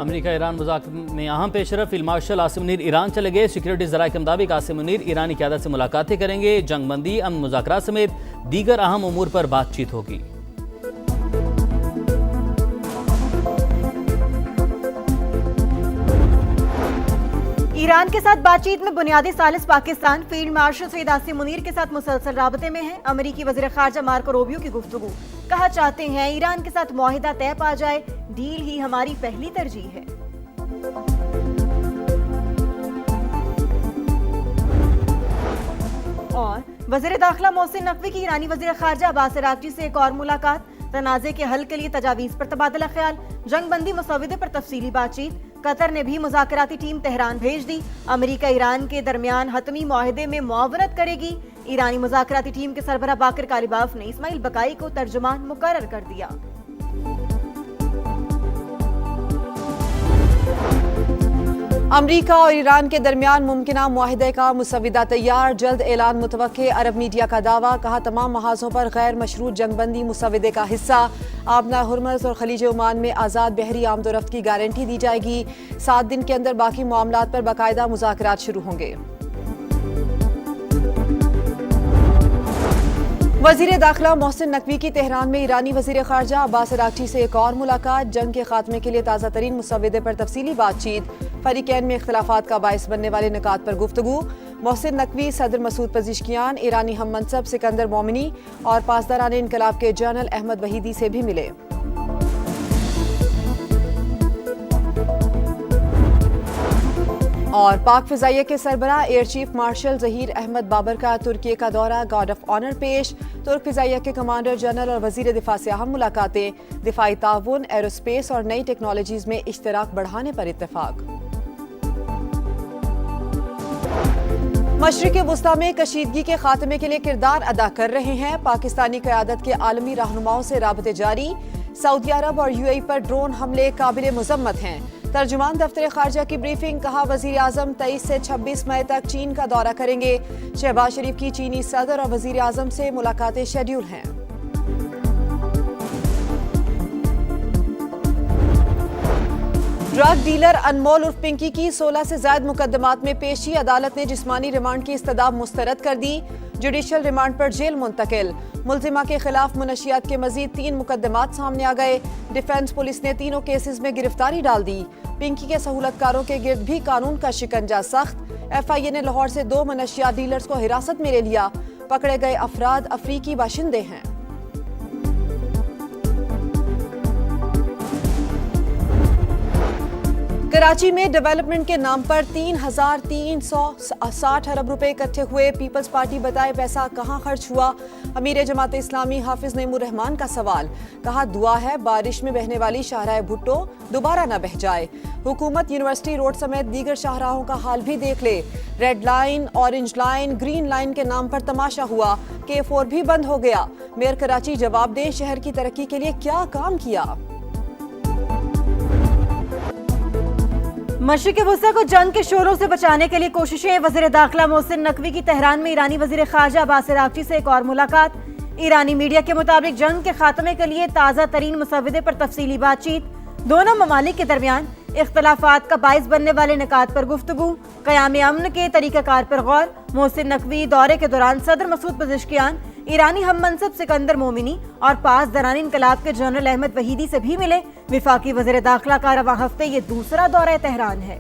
America Iran मुज़ाकरात में अहम पेशरफ। Field marshal Asim Munir Iran चले गए। सिक्योरिटी ज़राए के मुताबिक आसिम मुनीर ईरानी क़यादत से मुलाकातें करेंगे। जंगबंदी, अमन मुज़ाकरात समेत दीगर अहम उमूर पर बातचीत होगी। ईरान के साथ बातचीत में बुनियादी सालिस पाकिस्तान। फील्ड मार्शल सईद आसिम मुनीर के साथ मुसलसल राबते में है। अमेरिकी वज़ीर ख़ारजा मार्को रूबियो की गुफ्तगू। कहा चाहते हैं ईरान के साथ मुआहिदा तय पा जाए, डील ही हमारी पहली तरजीह है। और वज़ीर दाखिला मोहसिन नकवी की ईरानी वज़ीर ख़ारजा अब्बास अराग़ची से एक और मुलाकात। तनाज़े के हल के लिए तजावीज़ पर तबादला ख्याल। जंगबंदी मुसव्वदे पर तफसीली बातचीत। कतर ने भी मुज़ाकराती टीम तेहरान भेज दी। अमेरिका ईरान के दरमियान हतमी मुआहदे में मुआवनत करेगी। ईरानी मुज़ाकराती टीम के सरबराह बाकर कालिबाफ ने इस्माइल बकाई को तर्जुमान मुकर्रर कर दिया। अमरीका और ईरान के दरमियान मुमकिना मुआहिदे का मुसव्वदा तैयार, जल्द ऐलान मुतवक्के। अरब मीडिया का दावा। कहा तमाम महाजों पर गैर मशरूत जंगबंदी मुसव्वदे का हिस्सा। आबना हुर्मुज़ और खलीज ओमान में आज़ाद बहरी आमदोरफ्त की गारंटी दी जाएगी। 7 दिन के अंदर बाकी मामलात पर बाकायदा मुज़ाकरात शुरू होंगे। वज़ीर दाखिला मोहसिन नकवी की तेहरान में ईरानी वज़ीर ख़ारजा अब्बास अराग़ची से एक और मुलाकात। जंग के खात्मे के लिए ताज़ा तरीन मुसव्वदे पर तफसीली बातचीत। फरीकैन में इख्तिलाफ़ात का बाइस बनने वाले निकात पर गुफ्तगू। मोहसिन नकवी सदर मसूद पज़िश्कियान, ईरानी हम मनसब सिकंदर मोमिनी और पासदारान इनकलाब के जनरल अहमद वहीदी से भी मिले। और पाक फ़िज़ाइया के सरबराह air chief marshal Zaheer Ahmed Babar का तुर्की का दौरा, गार्ड ऑफ ऑनर पेश। तुर्क फ़िज़ाइया के कमांडर जनरल और वज़ीर दिफा से अहम मुलाकातें। दिफाई ताउन, एरोस्पेस और नई टेक्नोलॉजीज़ में इश्तराक बढ़ाने पर इत्तेफाक। मशरिक़ वुस्ता में कशीदगी के खात्मे के लिए किरदार अदा कर रहे हैं पाकिस्तानी क़यादत के आलमी रहनुमाओं से राबते जारी। सऊदी अरब और यूएई पर ड्रोन हमले काबिल मुज़म्मत हैं। तर्जुमान दफ्तर ख़ारजा की ब्रीफिंग। कहा वज़ीर आज़म 23 से 26 मई तक चीन का दौरा करेंगे। शहबाज शरीफ की चीनी सदर और वज़ीर आज़म से मुलाकातें शेड्यूल हैं। ड्रग डीलर अनमोल उर्फ पिंकी की 16 से ज्यादा मुकदमात में पेशी। अदालत ने जिस्मानी रिमांड की इस्तदाब मुस्तरद कर दी। जुडिशल रिमांड पर जेल मुंतकिल। मुल्जिमा के खिलाफ मुनशियात के मजीद 3 मुकदमात सामने आ गए। डिफेंस पुलिस ने तीनों केसेस में गिरफ्तारी डाल दी। पिंकी के सहूलतकारों के गिर्द भी कानून का शिकंजा सख्त। FIA ने लाहौर से 2 मुनशियात डीलर्स को हिरासत में ले लिया। पकड़े गए अफराद अफ्रीकी बाशिंदे हैं। कराची में डेवलपमेंट के नाम पर 3,360 अरब रुपए इकट्ठे हुए। पीपल्स पार्टी बताए पैसा कहां खर्च हुआ। अमीर जमात इस्लामी हाफिज नईमुर रहमान का सवाल। कहा दुआ है बारिश में बहने वाली शाहराह भुट्टो दोबारा न बह जाए। हुकूमत यूनिवर्सिटी रोड समेत दीगर शाहराहों का हाल भी देख ले। Red line, orange line, green line के नाम पर तमाशा हुआ। K4 भी बंद हो गया। मेयर कराची जवाब दें शहर की तरक्की के लिए क्या काम किया। मशरिक़ वुस्ता को जंग के शोरों से बचाने के लिए कोशिशें। वज़ीर दाखिला मोहसिन नकवी की तेहरान में ईरानी वज़ीर ख़ारजा अब्बास अराग़ची से एक और मुलाकात। ईरानी मीडिया के मुताबिक जंग के खात्मे के लिए ताज़ा तरीन मुसव्वदे पर तफसीली बातचीत। दोनों ममालिक के दरमियान इख्तिलाफ़ात का बाइस बनने वाले निकात पर गुफ्तगू। क़याम अमन के तरीक़ाकार पर गौर। मोहसिन नकवी दौरे के दौरान सदर मसूद पज़िश्कियान, ईरानी हम मनसब सिकंदर मोमिनी और पासदारान इनकलाब के जनरल अहमद वहीदी से भी मिले। विफाकी वज़ीर दाखिला का रवां हफ्ते ये दूसरा दौरा तेहरान है।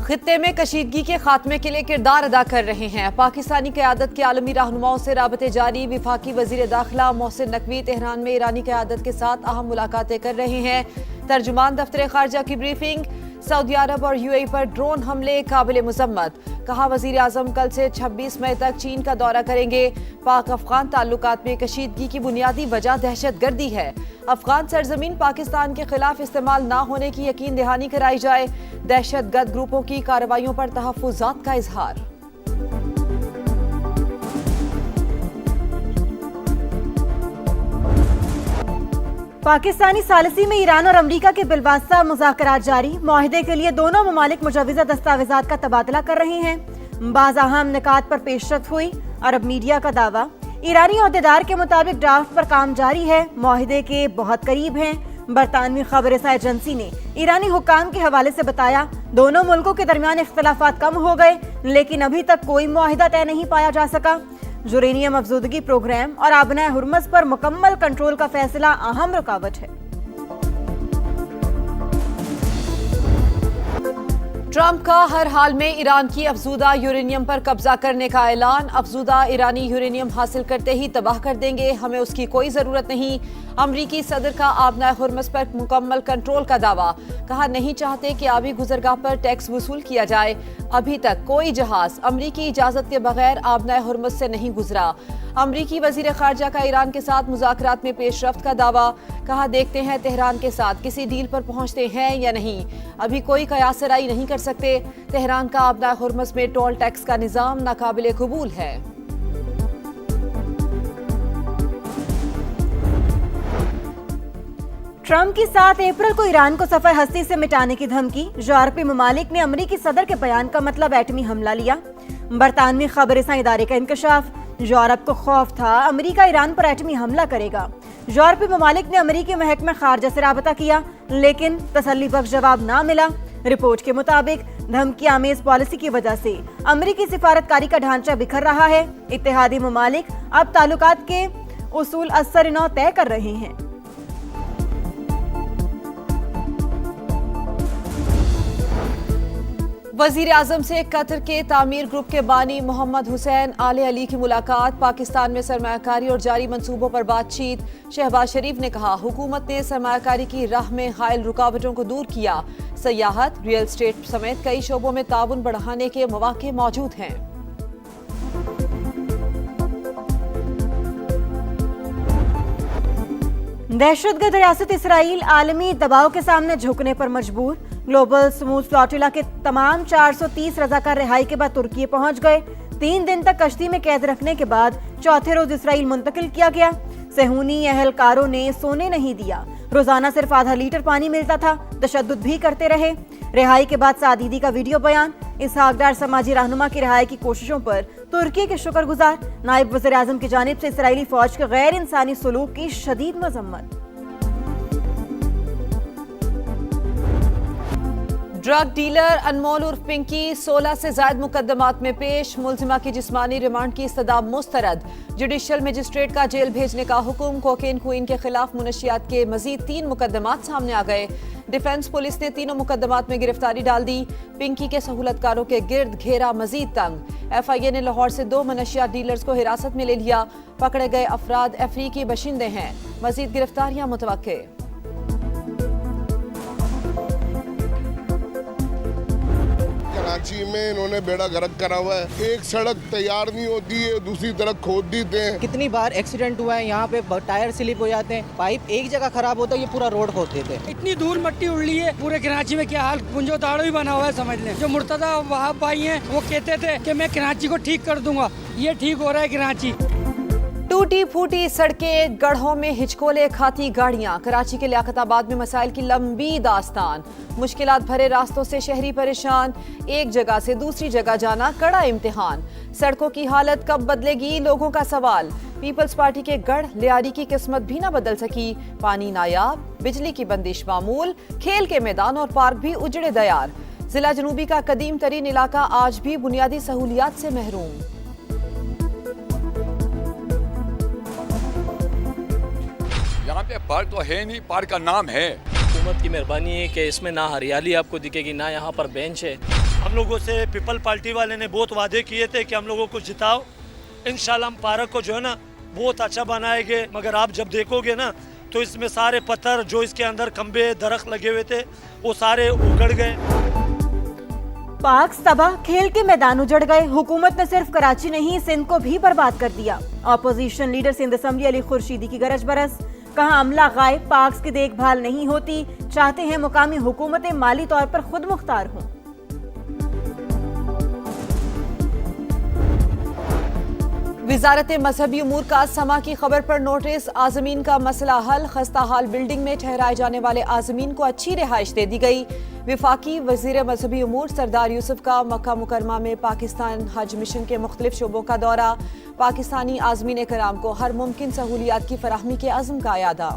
खित्ते में कशीदगी के खात्मे के लिए किरदार अदा कर रहे हैं पाकिस्तानी क़यादत के आलमी रहनुमाओं से राबते जारी। विफाकी वज़ीर दाखिला मोहसिन नकवी तेहरान में ईरानी क़यादत के साथ अहम मुलाकातें कर रहे हैं। तर्जुमान दफ्तर ख़ारजा की ब्रीफिंग। सऊदी अरब और यूएई पर ड्रोन हमले काबिल मुज़म्मत। कहा वज़ीर आज़म कल से 26 मई तक चीन का दौरा करेंगे। पाक अफ़गान ताल्लुकात में कशीदगी की बुनियादी वजह दहशतगर्दी है। अफ़गान सरजमीन पाकिस्तान के खिलाफ इस्तेमाल न होने की यकीन दहानी कराई जाए। दहशतगर्द ग्रुपों की कार्रवाइयों पर तहफ़्फ़ुज़ात का इजहार। पाकिस्तानी सालिसी में ईरान और अमरीका के बिलवास्ता मुज़ाकरात जारी। मुआहिदे के लिए दोनों ममालिक मुजव्वज़ा दस्तावेज़ात का तबादला कर रहे हैं। बाज़ अहम निकात पर पेशरफ हुई। अरब मीडिया का दावा ईरानी ओहदेदार के मुताबिक ड्राफ्ट पर काम जारी है, मुआहिदे के बहुत करीब हैं। बरतानवी खबरसां एजेंसी ने ईरानी हुक्काम के हवाले से बताया, दोनों मुल्कों के दरमियान इख्तलाफात कम हो गए, लेकिन अभी तक कोई मुआहिदा तय नहीं पाया जा सका। यूरेनियम अफजूदगी प्रोग्राम और आबनाए हुर्मस पर मुकम्मल कंट्रोल का फैसला अहम रुकावट है। ट्रंप का हर हाल में ईरान की अफजूदा यूरेनियम पर कब्जा करने का ऐलान। अफजूदा ईरानी यूरेनियम हासिल करते ही तबाह कर देंगे, हमें उसकी कोई जरूरत नहीं। अमरीकी सदर का आबनाए हुर्मस पर मुकम्मल कंट्रोल का दावा। कहा, नहीं चाहते कि आबी गुजरगाह पर टैक्स वसूल किया जाए। अभी तक कोई जहाज अमरीकी इजाजत के बगैर आबनाए हुर्मस से नहीं गुजरा। अमरीकी वजीर खारजा का ईरान के साथ मुज़ाकरात में पेशरफ्त का दावा। कहा, देखते हैं तेहरान के साथ किसी डील पर पहुंचते हैं या नहीं, अभी कोई कयासराई नहीं कर सकते। तेहरान का आबनाए हुर्मस में टोल टैक्स का निजाम नाकाबिले कबूल है। ट्रंप की 7 अप्रैल को ईरान को सफर हस्ती से मिटाने की धमकी। यूरोपीय ममालिक ने अमरीकी सदर के बयान का मतलब एटमी हमला लिया। बरतानवी खबरसां इदारे का इंकशाफ। यूरोप को खौफ था अमरीका ईरान पर एटमी हमला करेगा। यूरोपीय ममालिक ने अमरीकी महकमा खारजा से राबता किया, लेकिन तसल्ली बख्श जवाब ना मिला। रिपोर्ट के मुताबिक धमकी आमेज पॉलिसी की वजह से अमरीकी सिफारतकारी का ढांचा बिखर रहा है। इत्तेहादी ममालिक अब ताल्लुकात के उसूल असर-ए-नौ तय कर रहे हैं। वजीर आजम से कतर के तामीर ग्रुप के बानी मोहम्मद हुसैन आले अली की मुलाकात। पाकिस्तान में सरमायाकारी और जारी मंसूबों पर बातचीत। शहबाज शरीफ ने कहा, हुकूमत ने सरमायाकारी की राह में हायल रुकावटों को दूर किया। सयाहत, रियल एस्टेट समेत कई शोबों में ताउन बढ़ाने के मौके मौजूद हैं। दहशतगर्द रियासत इसराइल आलमी दबाव के सामने झुकने पर मजबूर। ग्लोबल स्मूथ फ्लोटिला के तमाम 430 रजाकार रिहाई के बाद तुर्की पहुंच गए। 3 दिन तक कश्ती में कैद रखने के बाद चौथे रोज इसराइल मुंतकिल किया गया। सेहूनी अहलकारों ने सोने नहीं दिया, रोजाना सिर्फ आधा लीटर पानी मिलता था, तशद्दुद भी करते रहे। रिहाई के बाद सादीदी का वीडियो बयान। इस हकदार समाजी रहनुमा की रिहाई की कोशिशों पर तुर्की के शुक्रगुजार। नायब वज़ीर आज़म की जानिब से इसराइली फौज के गैर इंसानी सलूक की शदीद मजम्मत। ड्रग डीलर अनमोल उर्फ पिंकी 16 से ज्यादा मुकदमात में पेश। मुलजिमा की जिस्मानी रिमांड की इस्तदा मुस्तरद। जुडिशल मजिस्ट्रेट का जेल भेजने का हुक्म। कोकेन क्वीन के खिलाफ मुनशियात के मजीद 3 मुकदमात सामने आ गए। डिफेंस पुलिस ने तीनों मुकदमात में गिरफ्तारी डाल दी। पिंकी के सहूलतकारों के गिर्द घेरा मजीद तंग। FIA ने लाहौर से 2 मनशियात डीलर्स को हिरासत में ले लिया। पकड़े गए अफराद अफ्रीकी बशिंदे हैं। मजीद गिरफ्तारियां मुतवक्के। कराची में इन्होंने बेड़ा गर्क करा हुआ है। एक सड़क तैयार नहीं होती है, दूसरी तरफ खोद देते हैं। कितनी बार एक्सीडेंट हुआ है, यहाँ पे टायर स्लिप हो जाते हैं, पाइप एक जगह खराब होता है, ये पूरा रोड खोद देते हैं। इतनी दूर मट्टी उड़ ली है पूरे कराची में, क्या हाल पुंजो ताड़ो ही बना हुआ है समझ लें। जो मुर्तजा वहाब भाई हैं वो कहते थे कि मैं कराची को ठीक कर दूंगा, ये ठीक हो रहा है कराची। टूटी फूटी सड़कें, गढ़ों में हिचकोले खाती गाड़ियां। कराची के लियाकताबाद में मसाइल की लंबी दास्तान। मुश्किलात भरे रास्तों से शहरी परेशान। एक जगह से दूसरी जगह जाना कड़ा इम्तिहान। सड़कों की हालत कब बदलेगी, लोगों का सवाल। पीपल्स पार्टी के गढ़ लियारी की किस्मत भी न बदल सकी। पानी नायाब, बिजली की बंदिश मामूल, खेल के मैदान और पार्क भी उजड़े दयार। जिला जनूबी का कदीम तरीन इलाका आज भी बुनियादी सहूलियात से महरूम। यहाँ पे पार्क तो है नहीं, पार्क का नाम है। हुकूमत की मेहरबानी है कि इसमें ना हरियाली आपको दिखेगी, ना यहाँ पर बेंच है। हम लोगों से पीपल पार्टी वाले ने बहुत वादे किए थे कि हम लोगों को जिताओ, इंशाल्लाह हम पार्क को जो है ना बहुत अच्छा बनाएंगे। मगर आप जब देखोगे ना तो इसमें सारे पत्थर जो इसके अंदर खंबे दरख्त लगे हुए थे वो सारे उखड़ गए। पार्क तबाह, खेल के मैदान उजड़ गए। हुकूमत ने सिर्फ कराची नहीं, सिंध को भी बर्बाद कर दिया। Opposition leader Sindh assembly Ali Khurshidi की गरज बरस। कहा, अमला गायब, पार्क्स की देखभाल नहीं होती। चाहते हैं मुकामी हुकूमतें माली तौर पर खुद मुख्तार हों। वजारत मजहबी उमूर का समा की खबर पर नोटिस, आजमीन का मसला हल, खस्ता हाल बिल्डिंग में ठहराए जाने वाले आजमीन को अच्छी रिहाइश दे दी गई। विफाकी वजीर मजहबी उमूर सरदार यूसुफ का मक्का मुकरमा में पाकिस्तान हज मिशन के मुख्तलिफ शोबों का दौरा, पाकिस्तानी आजमीन कराम को हर मुमकिन सहूलियात की फराहमी के अज़्म का यादा।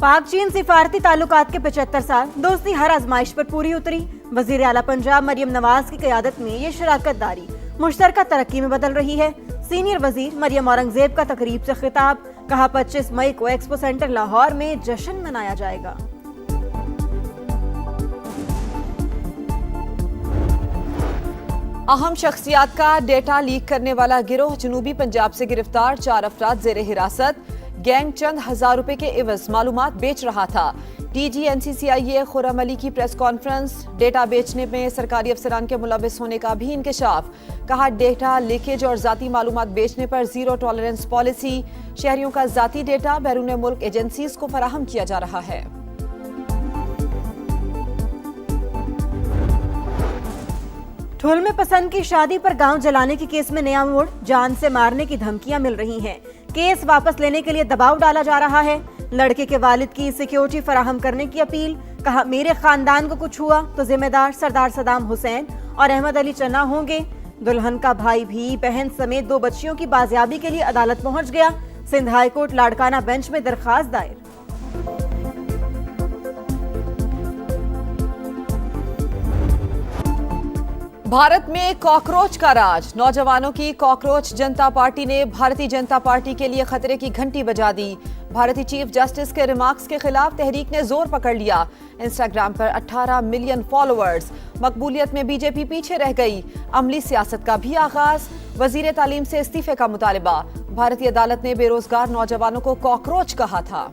पाक चीन सिफारती ताल्लुकात के 75 साल, दोस्ती हर आजमाइश पर पूरी उतरी। वजीर आला पंजाब मरियम नवाज की क़यादत में ये शराकत दारी मुश्तरका तरक्की में बदल रही है। सीनियर वजीर मरियम औरंगजेब का तकरीब से खिताब, कहा 25 मई को एक्सपो सेंटर लाहौर में जश्न मनाया जाएगा। अहम शख्सियात का डेटा लीक करने वाला गिरोह जनूबी पंजाब से गिरफ्तार, 4 अफराद जेर हिरासत। गैंग चंद हजार रुपए के एवज मालूमात बेच रहा था। डीजी NCCIA खुर्रम अली की प्रेस कॉन्फ्रेंस, डेटा बेचने में सरकारी अफसरान के मुलविस होने का भी इंकशाफ, कहा डेटा लीकेज और जाती मालूमात बेचने पर जीरो टॉलरेंस पॉलिसी, शहरियों का जाती डेटा बैरून मुल्क एजेंसीज को फराहम किया जा रहा है। ठुल में पसंद की शादी पर गांव जलाने के केस में नया मोड़, जान से मारने की धमकियां मिल रही हैं। केस वापस लेने के लिए दबाव डाला जा रहा है। लड़के के वालिद की सिक्योरिटी फराहम करने की अपील, कहा मेरे खानदान को कुछ हुआ तो जिम्मेदार सरदार सदाम हुसैन और अहमद अली चन्ना होंगे। दुल्हन का भाई भी बहन समेत 2 बच्चियों की बाजियाबी के लिए अदालत पहुंच गया। सिंध हाईकोर्ट लाड़काना बेंच में दरखास्त दायर। भारत में कॉकरोच का राज, नौजवानों की कॉकरोच जनता पार्टी ने भारतीय जनता पार्टी के लिए खतरे की घंटी बजा दी। भारतीय चीफ जस्टिस के रिमार्क्स के खिलाफ तहरीक ने जोर पकड़ लिया। इंस्टाग्राम पर 18 मिलियन फॉलोअर्स, मकबूलियत में बीजेपी पीछे रह गई। अमली सियासत का भी आगाज, वजीर तालीम से इस्तीफे का मुतालबा। भारतीय अदालत ने बेरोजगार नौजवानों को कॉकरोच कहा था।